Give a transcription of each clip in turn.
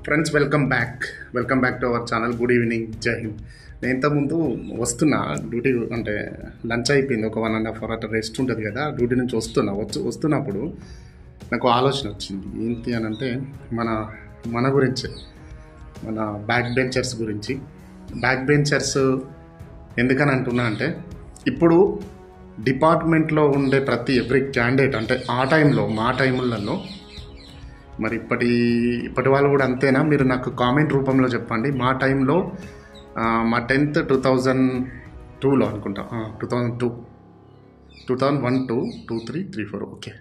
Friends welcome back to our channel. Good evening, జై హింద్. నేను ఇంతకుముందు వస్తున్నా డ్యూటీ, అంటే లంచ్ అయిపోయింది, ఒక 1.5 hour అట్లా రెస్ట్ ఉంటుంది కదా, డ్యూటీ నుంచి వస్తున్నప్పుడు నాకు ఆలోచన వచ్చింది. ఏంటి అని అంటే మన గురించే, మన బ్యాక్ బెంచర్స్ ఎందుకని అంటున్నా అంటే, ఇప్పుడు డిపార్ట్మెంట్లో ఉండే ఎవ్రీ క్యాండిడేట్, అంటే ఆ టైంలో మా టైములలో మరి ఇప్పటి వాళ్ళు కూడా అంతేనా? మీరు నాకు కామెంట్ రూపంలో చెప్పండి. మా టైంలో మా 10th 2002లో అనుకుంటా, 2001, 2, 3, 4 ఓకే,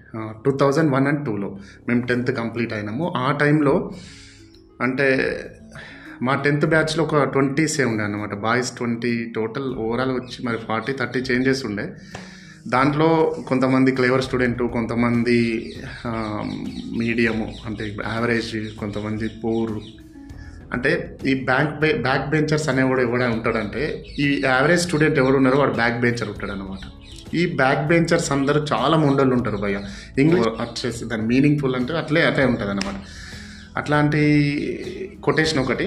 2001 and 2లో మేము 10th కంప్లీట్ అయినాము. ఆ టైంలో అంటే మా 10th బ్యాచ్లో ఒక 20s ఉండే అన్నమాట, బాయ్స్ 20 టోటల్. ఓవరాల్ వచ్చి మరి 40-30 చేంజెస్ ఉండే. దాంట్లో కొంతమంది క్లేవర్ స్టూడెంటు, కొంతమంది మీడియము అంటే యావరేజ్, కొంతమంది పూర్. అంటే ఈ బ్యాక్ బెంచర్స్ అనేవాడు ఎవడ ఉంటాడంటే, ఈ యావరేజ్ స్టూడెంట్ ఎవరు ఉన్నారో వాడు బ్యాక్ బెంచర్ ఉంటాడు అనమాట. ఈ బ్యాక్ బెంచర్స్ అందరూ చాలా మొండలు ఉంటారు భయ్య. ఇంగ్లీష్ వచ్చేసి దాని మీనింగ్ఫుల్ అంటే అట్లే ఉంటుంది అనమాట. అట్లాంటి కొటేషన్ ఒకటి,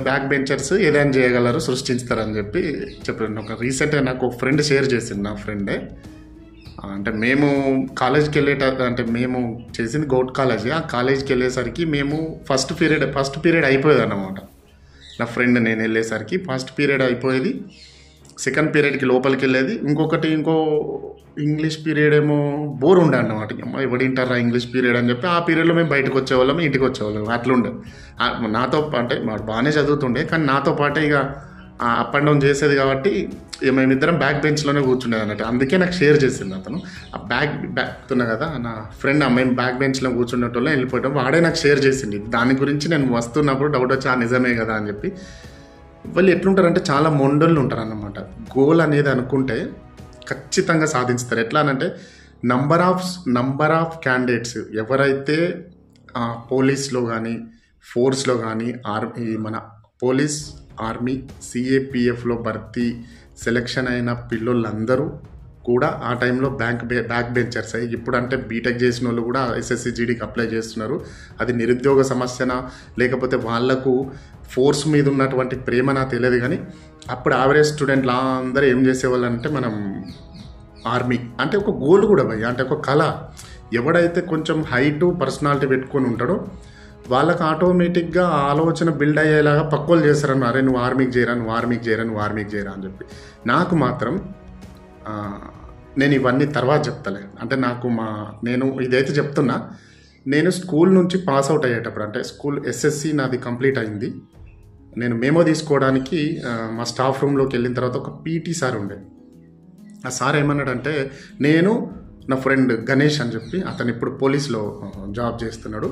బ్యాక్ బెంచర్స్ ఏదైనా చేయగలరు, సృష్టిస్తారని చెప్పారు. ఒక రీసెంట్గా నాకు ఒక ఫ్రెండ్ షేర్ చేసింది, నా ఫ్రెండే. అంటే మేము కాలేజ్కి అంటే మేము చేసింది గౌట్ కాలేజీ. ఆ కాలేజ్కి వెళ్ళేసరికి మేము ఫస్ట్ పీరియడ్ అయిపోయేది అన్నమాట. నా ఫ్రెండ్ నేను వెళ్ళేసరికి ఫస్ట్ పీరియడ్ అయిపోయేది, సెకండ్ పీరియడ్కి లోపలికి వెళ్ళేది. ఇంకో ఇంగ్లీష్ పీరియడ్ ఏమో బోర్ ఉండే అన్నమాట. ఎవడింటారా ఇంగ్లీష్ పీరియడ్ అని చెప్పి ఆ పీరియడ్లో మేము బయటకు వచ్చేవాళ్ళం, ఇంటికి వచ్చేవాళ్ళం. అట్లుండే నాతో. అంటే మాకు బాగానే చదువుతుండే, కానీ నాతో పాటే ఇక అప్ అండ్ డౌన్ చేసేది కాబట్టి మేమిద్దరం బ్యాక్ బెంచ్లోనే కూర్చుండేది అన్నట్టు. అందుకే నాకు షేర్ చేసింది అతను. ఆ బ్యాక్ ఉన్నా కదా నా ఫ్రెండ్, మేము బ్యాక్ బెంచ్లో కూర్చున్నట్టు వెళ్ళిపోవటం వాడే నాకు షేర్ చేసింది. దాని గురించి నేను వస్తున్నప్పుడు డౌట్ వచ్చి నిజమే కదా అని చెప్పి. వాళ్ళు ఎట్లుంటారంటే చాలా మొండళ్ళు ఉంటారు అన్నమాట. గోల్ అనేది అనుకుంటే ఖచ్చితంగా సాధిస్తారు. ఎట్లా అంటే నంబర్ ఆఫ్ క్యాండిడేట్స్ ఎవరైతే పోలీస్లో కానీ, ఫోర్స్లో కానీ, మన పోలీస్, ఆర్మీ, సిఏపిఎఫ్లో భర్తీ సెలెక్షన్ అయిన పిల్లోళ్ళందరూ కూడా ఆ టైంలో బ్యాక్ బెంచర్స్ అయ్యి, ఇప్పుడు అంటే బీటెక్ చేసిన వాళ్ళు కూడా ఎస్ఎస్సి జీడీకి అప్లై చేస్తున్నారు. అది నిరుద్యోగ సమస్యనా లేకపోతే వాళ్లకు ఫోర్స్ మీద ఉన్నటువంటి ప్రేమనా తెలియదు, కానీ అప్పుడు యావరేజ్ స్టూడెంట్లు అందరూ ఏం చేసేవాళ్ళు అంటే, మనం ఆర్మీ అంటే ఒక గోల్ కూడా భయ్య, అంటే ఒక కళ. ఎవడైతే కొంచెం హైటు పర్సనాలిటీ పెట్టుకొని ఉంటాడో వాళ్ళకి ఆటోమేటిక్గా ఆలోచన బిల్డ్ అయ్యేలాగా పక్కోళ్ళు చేస్తారని, అరే నువ్వు ఆర్మీకి చేయరా అని చెప్పి. నాకు మాత్రం నేను ఇవన్నీ తర్వాత చెప్తలే. అంటే నేను ఇదైతే చెప్తున్నా, నేను స్కూల్ నుంచి పాస్ అవుట్ అయ్యేటప్పుడు, అంటే స్కూల్ ఎస్ఎస్సి నాది కంప్లీట్ అయింది. నేను మేమో తీసుకోవడానికి మా స్టాఫ్ రూమ్లోకి వెళ్ళిన తర్వాత ఒక పీటీ సార్ ఉండే. ఆ సార్ ఏమన్నాడంటే, నేను నా ఫ్రెండ్ గణేష్ అని చెప్పి, అతను ఇప్పుడు పోలీస్లో జాబ్ చేస్తున్నాడు,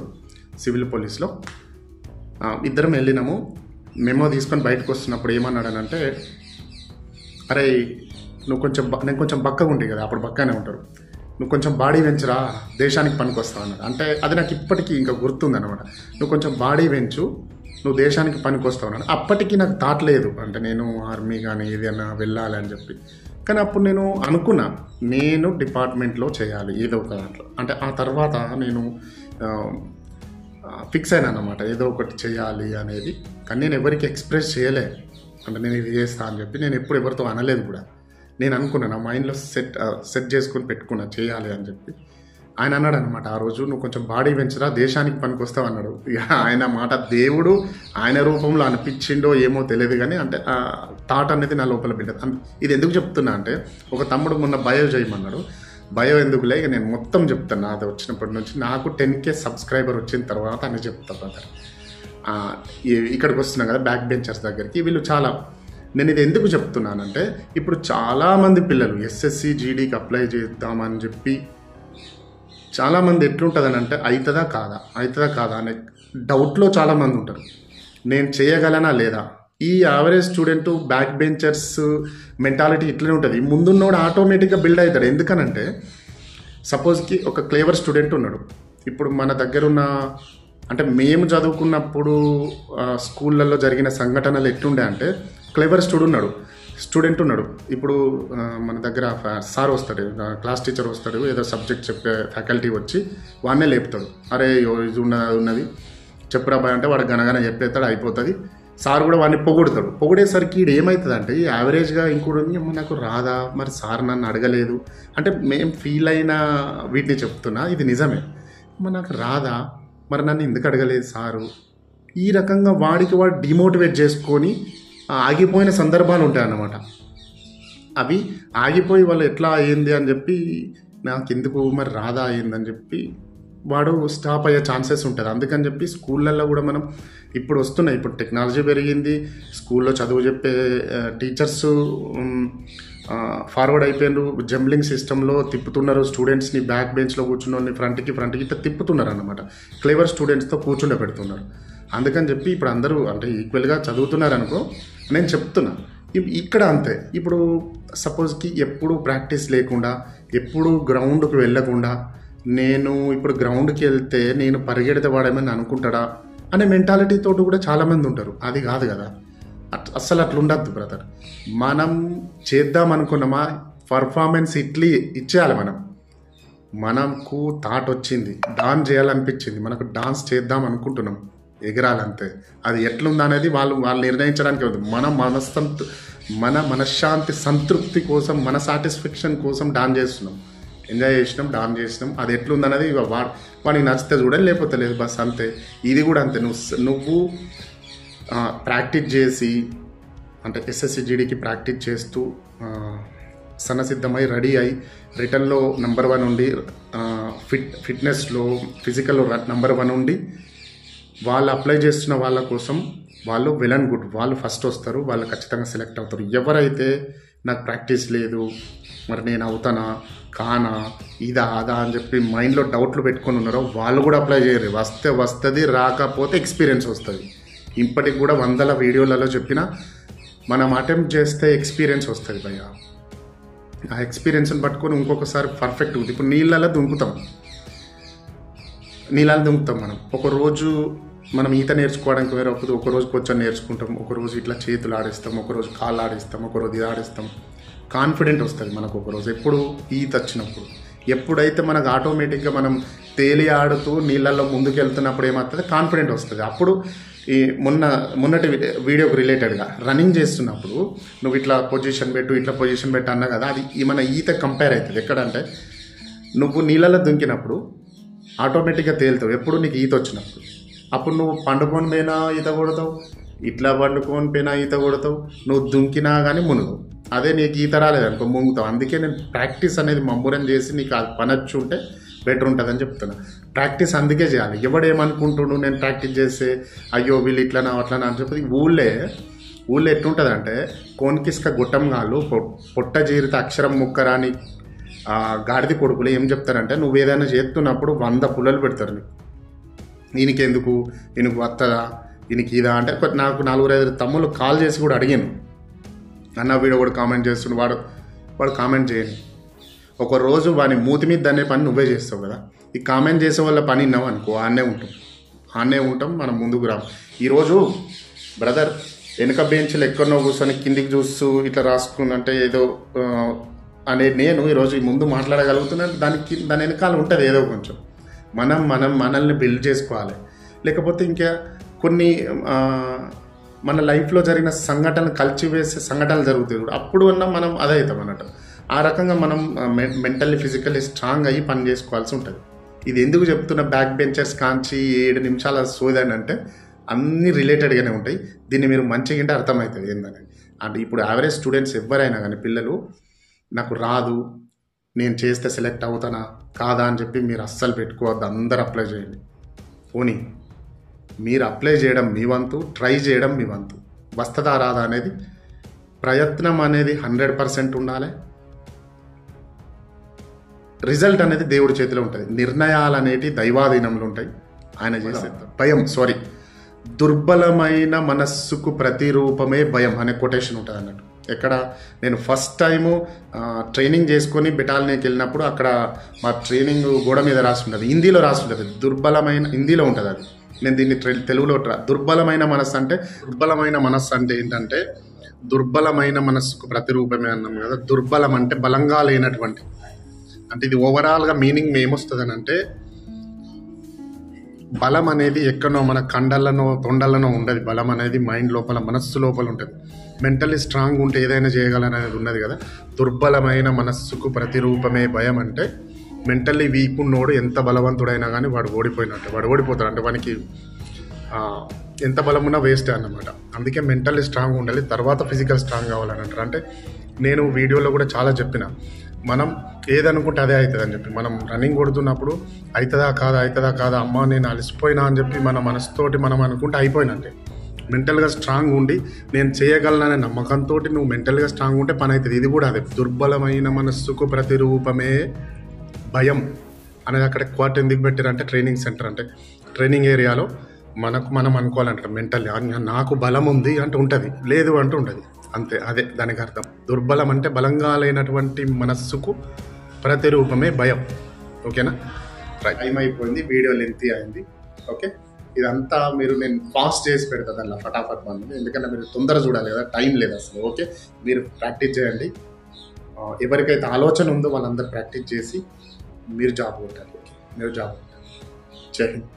సివిల్ పోలీస్లో. ఇద్దరం వెళ్ళినాము. మెమో తీసుకొని బయటకు వస్తున్నప్పుడు ఏమన్నాడనంటే, అరే నేను కొంచెం బక్కగా ఉంటాయి కదా, అప్పుడు బక్కగానే ఉంటాడు, నువ్వు కొంచెం బాడీ పెంచురా, దేశానికి పనికొస్తావు అన్నాడు. అంటే అది నాకు ఇప్పటికీ ఇంకా గుర్తుందన్నమాట. నువ్వు కొంచెం బాడీ పెంచు, నువ్వు దేశానికి పనికొస్తావు అన్నాడు. అప్పటికి నాకు థాట్ లేదు, అంటే నేను ఆర్మీ కానీ ఏదైనా వెళ్ళాలి అని చెప్పి. కానీ అప్పుడు నేను అనుకున్నా, నేను డిపార్ట్మెంట్లో చేయాలి ఏదో ఒక దాంట్లో. అంటే ఆ తర్వాత నేను ఫిక్స్ అయినా అన్నమాట, ఏదో ఒకటి చేయాలి అనేది. కానీ నేను ఎవరికి ఎక్స్ప్రెస్ చేయలే, అంటే నేను ఇది చేస్తా అని చెప్పి. నేను ఎప్పుడు ఎవరితో అనలేదు కూడా. నేను అనుకున్నా, నా మైండ్లో సెట్ చేసుకొని పెట్టుకున్నా చేయాలి అని చెప్పి. ఆయన అన్నాడు అనమాట ఆ రోజు, నువ్వు కొంచెం బాడీ పెంచరా, దేశానికి పనికొస్తావు అన్నాడు. ఇక ఆయన మాట దేవుడు ఆయన రూపంలో అనిపించిండో ఏమో తెలియదు, కానీ అంటే ఆ థాట్ అనేది నా లోపల బిడ్డ. ఇది ఎందుకు చెప్తున్నా అంటే, ఒక తమ్ముడు మొన్న బయో చేయమన్నాడు. బయో ఎందుకులే, ఇక నేను మొత్తం చెప్తాను. అది వచ్చినప్పటి నుంచి నాకు 10K సబ్స్క్రైబర్ వచ్చిన తర్వాత అని చెప్తా బ్రదర్. ఇక్కడికి వస్తున్నాం కదా బ్యాక్ బెంచర్స్ దగ్గరికి. వీళ్ళు నేను ఇది ఎందుకు చెప్తున్నానంటే, ఇప్పుడు చాలామంది పిల్లలు ఎస్ఎస్సి జీడీకి అప్లై చేద్దామని చెప్పి చాలామంది ఎట్లుంటుందని అంటే, అవుతుందా కాదా అనే డౌట్లో చాలామంది ఉంటారు. నేను చేయగలనా లేదా? ఈ average student back benchers mentality ఇట్లనే ఉంటుంది. ముందున్నోడు ఆటోమేటిక్గా బిల్డ్ అవుతాడు. ఎందుకనంటే, సపోజ్కి ఒక క్లేవర్ స్టూడెంట్ ఉన్నాడు. ఇప్పుడు మన దగ్గర ఉన్న, అంటే మేము చదువుకున్నప్పుడు స్కూళ్ళల్లో జరిగిన సంఘటనలు ఎట్లుండే అంటే, క్లేవర్ స్టూడెంట్ ఉన్నాడు. ఇప్పుడు మన దగ్గర సార్ వస్తాడు, క్లాస్ టీచర్ వస్తాడు, ఏదో సబ్జెక్ట్ చెప్పే ఫ్యాకల్టీ వచ్చి వాడినే లేపుతాడు. అరే ఇది ఉన్నది చెప్పురా బాయ్ అంటే వాడు గనగన చెప్పేస్తాడు, అయిపోతుంది. సార్ కూడా వాడిని పొగుడతాడు. పొగిడేసరికి ఇది ఏమవుతుందంటే యావరేజ్గా ఇంకోటి నాకు రాదా, మరి సార్ నన్ను అడగలేదు అంటే మేము ఫీల్ అయిన వీటిని చెప్తున్నా, ఇది నిజమే. మరి నాకు రాదా, మరి నన్ను ఎందుకు అడగలేదు సారు, ఈ రకంగా వాడికి వాడు డిమోటివేట్ చేసుకొని ఆగిపోయిన సందర్భాలు ఉంటాయి అన్నమాట. అవి ఆగిపోయి వాళ్ళు ఎట్లా అయింది అని చెప్పి నాకు ఎందుకు మరి రాదా అయిందని చెప్పి వాడు స్టాప్ అయ్యే ఛాన్సెస్ ఉంటుంది. అందుకని చెప్పి స్కూళ్ళల్లో కూడా మనం ఇప్పుడు వస్తున్నాయి, ఇప్పుడు టెక్నాలజీ పెరిగింది, స్కూల్లో చదువు చెప్పే టీచర్స్ ఫార్వర్డ్ అయిపోయినారు, జంబ్లింగ్ సిస్టంలో తిప్పుతున్నారు, స్టూడెంట్స్ని బ్యాక్ బెంచ్లో కూర్చున్న వాళ్ళని ఫ్రంట్కి ఇట్లా తిప్పుతున్నారు అన్నమాట. క్లేవర్ స్టూడెంట్స్తో కూర్చుండే పెడుతున్నారు. అందుకని చెప్పి ఇప్పుడు అందరూ అంటే ఈక్వల్గా చదువుతున్నారు అనుకో, నేను చెప్తున్నా. ఇక్కడ అంతే, ఇప్పుడు సపోజ్కి ఎప్పుడు ప్రాక్టీస్ లేకుండా, ఎప్పుడు గ్రౌండ్కి వెళ్ళకుండా, నేను ఇప్పుడు గ్రౌండ్కి వెళ్తే నేను పరిగెడితే వాడేమని అనుకుంటాడా అనే మెంటాలిటీతో కూడా చాలామంది ఉంటారు. అది కాదు కదా, అస్సలు అట్లా ఉండద్దు బ్రదర్. మనం చేద్దాం అనుకున్నామా, పర్ఫార్మెన్స్ ఇచ్చేయాలి. మనకు థాట్ వచ్చింది, డాన్స్ చేయాలనిపించింది, మనకు డాన్స్ చేద్దాం అనుకుంటున్నాం, ఎగరాలంతే. అది ఎట్లుందా అనేది వాళ్ళు నిర్ణయించడానికి ఉంది. మన మనశ్శాంతి సంతృప్తి కోసం, మన సాటిస్ఫాక్షన్ కోసం డాన్స్ చేస్తున్నాం, ఎంజాయ్ చేసినాం, డాన్స్ చేసినాం. అది ఎట్లుందనేది వాడికి నచ్చితే చూడాలి, లేకపోతే లేదు, బస్ అంతే. ఇది కూడా అంతే. నువ్వు ప్రాక్టీస్ చేసి అంటే SSCGDకి ప్రాక్టీస్ చేస్తూ సన్నసిద్ధమై రెడీ అయి రిటర్న్లో నెంబర్ 1 ఉండి, ఫిట్నెస్లో ఫిజికల్లో నెంబర్ 1 ఉండి వాళ్ళు అప్లై చేస్తున్న వాళ్ళ కోసం వాళ్ళు వెల్ అండ్ గుడ్, వాళ్ళు ఫస్ట్ వస్తారు, వాళ్ళు ఖచ్చితంగా సెలెక్ట్ అవుతారు. ఎవరైతే నాకు ప్రాక్టీస్ లేదు, మరి నేను అవుతానా కానా, ఇదా అదా అని చెప్పి మైండ్లో డౌట్లు పెట్టుకొని ఉన్నారో వాళ్ళు కూడా అప్లై చేయరు. వస్తుంది, రాకపోతే ఎక్స్పీరియన్స్ వస్తుంది. ఇప్పటికి కూడా 100 వీడియోలలో చెప్పిన మనం అటెంప్ట్ చేస్తే ఎక్స్పీరియన్స్ వస్తుంది భయ్య. ఆ ఎక్స్పీరియన్స్ని పట్టుకొని ఇంకొకసారి పర్ఫెక్ట్ ఉంది. ఇప్పుడు నీళ్ళలో దుంకుతాం మనం. ఒకరోజు మనం ఈత నేర్చుకోవడానికి వేరే ఒకరోజు కొంచెం నేర్చుకుంటాం, ఒకరోజు ఇట్లా చేతులు ఆడిస్తాం, ఒకరోజు కాళ్ళు ఆడిస్తాం, ఒకరోజు ఇది ఆడిస్తాం. కాన్ఫిడెంట్ వస్తుంది మనకు ఒకరోజు. ఎప్పుడు ఈత వచ్చినప్పుడు, ఎప్పుడైతే మనకు ఆటోమేటిక్గా మనం తేలి ఆడుతూ నీళ్ళల్లో ముందుకు వెళ్తున్నప్పుడు ఏమవుతుంది, కాన్ఫిడెంట్ వస్తుంది. అప్పుడు ఈ మొన్నటి వీడియోకి రిలేటెడ్గా రన్నింగ్ చేస్తున్నప్పుడు నువ్వు ఇట్లా పొజిషన్ పెట్టు అన్నా కదా, అది మన ఈత కంపేర్ అవుతుంది. ఎక్కడంటే నువ్వు నీళ్ళల్లో దుంకినప్పుడు ఆటోమేటిక్గా తేలుతావు ఎప్పుడు నీకు ఈత వచ్చినప్పుడు. అప్పుడు నువ్వు పండుకొని పోయినా ఈత కొడతావు, ఇట్లా పండుకొని పోయినా ఈత కొడతావు, నువ్వు దుంకినా కానీ మునుగు. అదే నీకు ఈత రాలేదనుకో మునుగుతావు. అందుకే నేను ప్రాక్టీస్ అనేది మమ్మూరం చేసి నీకు అది పనొచ్చు ఉంటే బెటర్ ఉంటుందని చెప్తున్నా. ప్రాక్టీస్ అందుకే చేయాలి. ఎవడేమనుకుంటుండు నేను ప్రాక్టీస్ చేస్తే అయ్యో వీళ్ళు ఇట్లనా అట్లనా అని చెప్పి ఊళ్ళో ఎట్లుంటుందంటే కోన్కిస్క గొట్టంగాళ్ళు పొట్ట జీరిత అక్షరం ముక్కరాని గాడిది కొడుకులు ఏం చెప్తారంటే, నువ్వు ఏదైనా చేస్తున్నప్పుడు 100 పుల్లలు పెడతారు నీకు. ఈయనకెందుకు, ఈయనకు వస్తుందా, ఈయనకి ఇదా అంటే. నాకు 4-5 తమ్ముళ్ళు కాల్ చేసి కూడా అడిగాను, అన్న వీడియో కూడా కామెంట్ చేస్తుండు, వాడు కామెంట్ చేయను. ఒకరోజు వాని మూతి మీద అనే పని నువ్వే చేస్తావు కదా. ఈ కామెంట్ చేసే వాళ్ళ పని విన్నావు అనుకో, ఆన్నే ఉంటాం, మనం ముందుకు రాం. ఈరోజు బ్రదర్ వెనుక బెంచ్లు ఎక్కడనో కూర్చొని కిందికి చూస్తూ ఇట్లా రాసుకుందంటే ఏదో అనేది నేను ఈరోజు ముందు మాట్లాడగలుగుతున్నాను. దాని వెనకాల ఉంటుంది ఏదో కొంచెం. మనల్ని బిల్డ్ చేసుకోవాలి. లేకపోతే ఇంకా కొన్ని మన లైఫ్లో జరిగిన సంఘటనలు కలిసివేసే సంఘటనలు జరుగుతాయి, అప్పుడు మనం అదే అవుతాం అన్నట్టు. ఆ రకంగా మనం మెంటల్లీ ఫిజికల్లీ స్ట్రాంగ్ అయ్యి పని చేసుకోవాల్సి ఉంటుంది. ఇది ఎందుకు చెప్తున్న బ్యాక్ బెంచర్స్ కాంచి 7 నిమిషాల సోదని అంటే అన్నీ రిలేటెడ్గానే ఉంటాయి. దీన్ని మీరు మంచిగా అర్థమవుతుంది ఏందని. అంటే ఇప్పుడు యావరేజ్ స్టూడెంట్స్ ఎవరైనా కానీ పిల్లలు నాకు రాదు, నేను చేస్తే సెలెక్ట్ అవుతానా కాదా అని చెప్పి మీరు అస్సలు పెట్టుకోవద్దు. అందరు అప్లై చేయండి. పోనీ మీరు అప్లై చేయడం మీ వంతు, ట్రై చేయడం మీ వంతు. వస్తుందా రాదా అనేది ప్రయత్నం అనేది 100% ఉండాలి. రిజల్ట్ అనేది దేవుడి చేతిలో ఉంటుంది. నిర్ణయాలు అనేవి దైవాధీనంలో ఉంటాయి, ఆయన చేసేది. దుర్బలమైన మనస్సుకు ప్రతిరూపమే భయం అనే కొటేషన్ ఉంటుంది అన్నట్టు. ఎక్కడ నేను ఫస్ట్ టైము ట్రైనింగ్ చేసుకొని బెటాలియన్కి వెళ్ళినప్పుడు అక్కడ మా ట్రైనింగ్ గోడ మీద రాసి ఉంటుంది, హిందీలో రాసి ఉంటుంది. హిందీలో ఉంటుంది అది. నేను దీన్ని తెలుగులో దుర్బలమైన మనస్సు అంటే ఏంటంటే, దుర్బలమైన మనస్సుకు ప్రతిరూపమే అన్నాం కదా. దుర్బలం అంటే బలంగా లేనటువంటి, అంటే ఇది ఓవరాల్గా మీనింగ్ ఏమొస్తుంది అని అంటే, బలం అనేది ఎక్కడనో మన కండలనో తొండలనో ఉండదు. బలం అనేది మైండ్ లోపల, మనస్సు లోపల ఉంటుంది. మెంటల్లీ స్ట్రాంగ్ ఉంటే ఏదైనా చేయగలనేది ఉన్నది కదా. దుర్బలమైన మనస్సుకు ప్రతిరూపమే భయం అంటే మెంటల్లీ వీక్ ఉన్నోడు ఎంత బలవంతుడైనా కానీ వాడు ఓడిపోయినట్టు, వాడు ఓడిపోతాడు. అంటే వానికి ఎంత బలం ఉన్నా వేస్టే అన్నమాట. అందుకే మెంటల్లీ స్ట్రాంగ్ ఉండాలి, తర్వాత ఫిజికల్ స్ట్రాంగ్ కావాలని అంటారు. అంటే నేను వీడియోలో కూడా చాలా చెప్పిన, మనం ఏదనుకుంటే అదే అవుతుంది అని చెప్పి. మనం రన్నింగ్ కొడుతున్నప్పుడు అవుతుందా కాదా అమ్మ నేను అలసిపోయినా అని చెప్పి మన మనసుతోటి మనం అనుకుంటే అయిపోయినట్టే. మెంటల్గా స్ట్రాంగ్ ఉండి నేను చేయగలననే నమ్మకంతో నువ్వు మెంటల్గా స్ట్రాంగ్ ఉంటే పని అవుతుంది. ఇది కూడా అదే, దుర్బలమైన మనస్సుకు ప్రతిరూపమే భయం అనేది అక్కడ క్వార్ట్ ఎందుకు పెట్టారంటే ట్రైనింగ్ సెంటర్, అంటే ట్రైనింగ్ ఏరియాలో మనం అనుకోవాలంటే మెంటల్లీ నాకు బలం ఉంది అంటే ఉంటుంది, లేదు అంటూ ఉంటుంది, అంతే. అదే దానికి అర్థం. దుర్బలం అంటే బలంగా లేనటువంటి మనస్సుకు ప్రతిరూపమే భయం. ఓకేనా? రైట్, టైం అయిపోయింది, వీడియో లెంతీ అయింది. ఓకే, ఇదంతా నేను ఫాస్ట్ చేసి పెడతాను అలా ఫటాఫట్ బంద్, ఎందుకంటే మీరు తొందర చూడాలి కదా, టైం లేదు అసలు. ఓకే, మీరు ప్రాక్టీస్ చేయండి. ఎవరికైతే ఆలోచన ఉందో వాళ్ళందరూ ప్రాక్టీస్ చేసి మీరు జాబ్ కొట్టాలి. మీరు జాబ్ కొట్టాలి. జై హింద్.